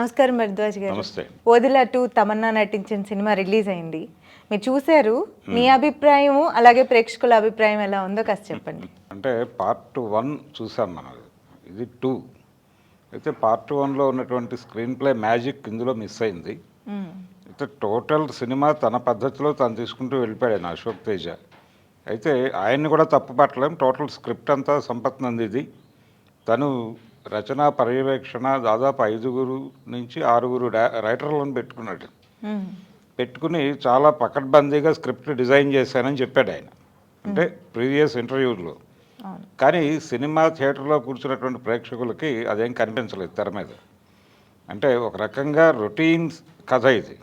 నమస్కారం భరద్వాజ్ గారు. నమస్తే. ఓదిలా 2 తమన్నా నటించిన సినిమా రిలీజ్ అయింది. మీరు చూశారు. మీ అభిప్రాయం అలాగే ప్రేక్షకుల అభిప్రాయం ఎలా ఉందో కాస్త చెప్పండి. అంటే పార్ట్ 1 చూసాం మనం. ఇది 2 అయితే పార్ట్ 1లో ఉన్నటువంటి స్క్రీన్ ప్లే మ్యాజిక్ ఇందులో మిస్ అయింది. అయితే టోటల్ సినిమా తన పద్ధతిలో తను తీసుకుంటూ వెళ్ళిపోయాడు అశోక్ తేజ. అయితే ఆయన్ని కూడా తప్పు పట్టలేం. టోటల్ స్క్రిప్ట్ అంతా సంపత్ నందిది. తను రచన పర్యవేక్షణ దాదాపు 5 నుంచి 6 రైటర్లను పెట్టుకున్నాడు. పెట్టుకుని చాలా పకడ్బందీగా స్క్రిప్ట్ డిజైన్ చేశానని చెప్పాడు ఆయన, అంటే ప్రీవియస్ ఇంటర్వ్యూలో. కానీ సినిమా థియేటర్లో కూర్చున్నటువంటి ప్రేక్షకులకి అదేం కనిపించలేదు తెర మీద. అంటే ఒక రకంగా రొటీన్ కథ ఇది.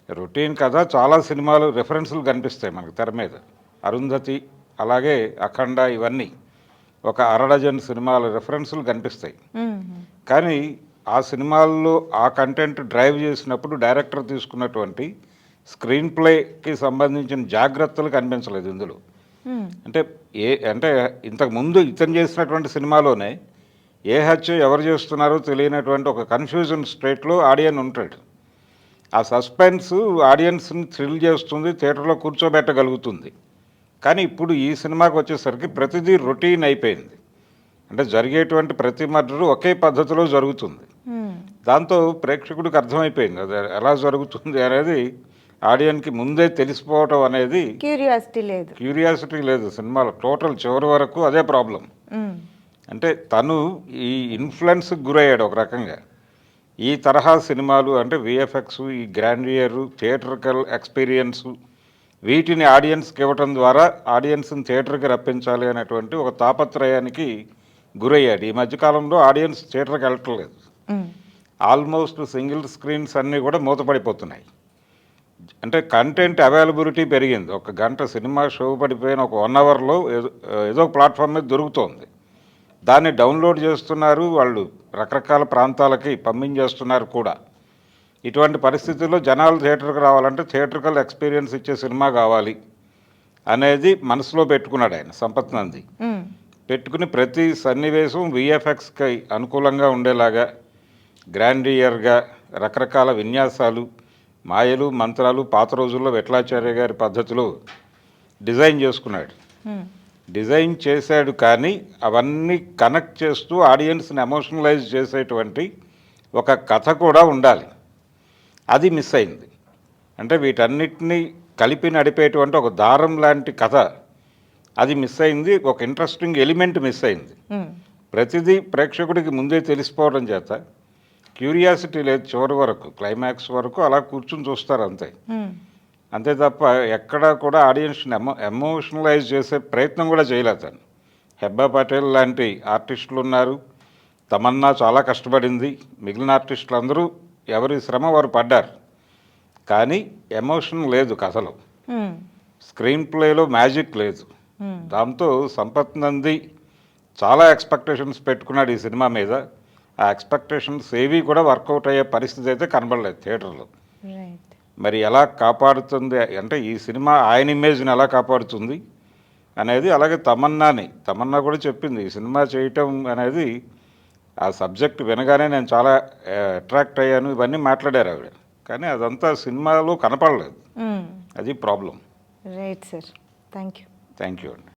రొటీన్ కథ చాలా సినిమాలు రెఫరెన్సులు కనిపిస్తాయి మనకు తెర మీద. అరుంధతి అలాగే అఖండ ఇవన్నీ ఒక అరడజన్ సినిమాల రెఫరెన్సులు కనిపిస్తాయి. కానీ ఆ సినిమాల్లో ఆ కంటెంట్ డ్రైవ్ చేసినప్పుడు డైరెక్టర్ తీసుకున్నటువంటి స్క్రీన్ ప్లేకి సంబంధించిన జాగ్రత్తలు కనిపించలేదు ఇందులో. అంటే ఇంతకుముందు ఇతను చేసినటువంటి సినిమాలోనే ఏ హత్య ఎవరు చేస్తున్నారో తెలియనటువంటి ఒక కన్ఫ్యూజన్ స్టేట్లో ఆడియన్స్ ఉంటాడు. ఆ సస్పెన్స్ ఆడియన్స్ని థ్రిల్ చేస్తుంది, థియేటర్లో కూర్చోబెట్టగలుగుతుంది. కానీ ఇప్పుడు ఈ సినిమాకి వచ్చేసరికి ప్రతిదీ రొటీన్ అయిపోయింది. అంటే జరిగేటువంటి ప్రతి మర్డరు ఒకే పద్ధతిలో జరుగుతుంది. దాంతో ప్రేక్షకుడికి అర్థమైపోయింది అది ఎలా జరుగుతుంది అనేది. ఆడియన్కి ముందే తెలిసిపోవటం అనేది క్యూరియాసిటీ లేదు సినిమాలో. టోటల్ చివరి వరకు అదే ప్రాబ్లం. అంటే తను ఈ ఇన్ఫ్లుయెన్స్కి గురయ్యాడు ఒక రకంగా. ఈ తరహా సినిమాలు అంటే విఎఫ్ఎక్స్, ఈ గ్రాండియర్, థియేటర్కల్ ఎక్స్పీరియన్సు, వీటిని ఆడియన్స్కి ఇవ్వటం ద్వారా ఆడియన్స్ని థియేటర్కి రప్పించాలి అనేటువంటి ఒక తాపత్రయానికి గురయ్యాడు. ఈ మధ్యకాలంలో ఆడియన్స్ థియేటర్కి వెళ్ళట్లేదు. ఆల్మోస్ట్ సింగిల్ స్క్రీన్స్ అన్నీ కూడా మూతపడిపోతున్నాయి. అంటే కంటెంట్ అవైలబిలిటీ పెరిగింది. 1 గంట సినిమా షో పడిపోయిన ఒక 1 అవర్లో ఏదో ప్లాట్ఫామ్ మీద దొరుకుతోంది. దాన్ని డౌన్లోడ్ చేస్తున్నారు వాళ్ళు, రకరకాల ప్రాంతాలకి పంపించేస్తున్నారు కూడా. ఇటువంటి పరిస్థితుల్లో జనాలు థియేటర్కి రావాలంటే థియేటర్కల్ ఎక్స్పీరియన్స్ ఇచ్చే సినిమా కావాలి అనేది మనసులో పెట్టుకున్నాడు ఆయన సంపత్ నంది. పెట్టుకుని ప్రతి సన్నివేశం విఎఫ్ఎక్స్కి అనుకూలంగా ఉండేలాగా గ్రాండియర్గా రకరకాల విన్యాసాలు, మాయలు, మంత్రాలు పాత రోజుల్లో విఠలాచార్య గారి పద్ధతిలో డిజైన్ చేసుకున్నాడు. డిజైన్ చేశాడు కానీ అవన్నీ కనెక్ట్ చేస్తూ ఆడియన్స్ని ఎమోషనలైజ్ చేసేటువంటి ఒక కథ కూడా ఉండాలి. అది మిస్ అయింది. అంటే వీటన్నిటినీ కలిపి నడిపేటువంటి ఒక దారం లాంటి కథ అది మిస్ అయింది. ఒక ఇంట్రెస్టింగ్ ఎలిమెంట్ మిస్ అయింది. ప్రతిదీ ప్రేక్షకుడికి ముందే తెలిసిపోవడం చేత క్యూరియాసిటీ లేదు. చివరి వరకు క్లైమాక్స్ వరకు అలా కూర్చుని చూస్తారు అంతే. అంతే తప్ప ఎక్కడా కూడా ఆడియన్స్ని ఎమోషనలైజ్ చేసే ప్రయత్నం కూడా చేయలేదు తను. హెబ్బా పటేల్ లాంటి ఆర్టిస్టులు ఉన్నారు, తమన్నా చాలా కష్టపడింది, మిగిలిన ఆర్టిస్టులు అందరూ ఎవరి శ్రమ వారు పడ్డారు. కానీ ఎమోషన్ లేదు కథలో, స్క్రీన్ ప్లేలో మ్యాజిక్ లేదు. దాంతో సంపత్ నంది చాలా ఎక్స్పెక్టేషన్స్ పెట్టుకున్నాడు ఈ సినిమా మీద. ఆ ఎక్స్పెక్టేషన్స్ ఏవి కూడా వర్కౌట్ అయ్యే పరిస్థితి అయితే కనబడలేదు థియేటర్లో. మరి ఎలా కాపాడుతుంది అంటే ఈ సినిమా ఆయన ఇమేజ్ని ఎలా కాపాడుతుంది అనేది. అలాగే తమన్నా కూడా చెప్పింది ఈ సినిమా చేయటం అనేది, ఆ సబ్జెక్ట్ వినగానే నేను చాలా అట్రాక్ట్ అయ్యాను ఇవన్నీ మాట్లాడారు ఆవిడ. కానీ అదంతా సినిమాలో కనపడలేదు. అది problem. Right sir. Thank you అండి.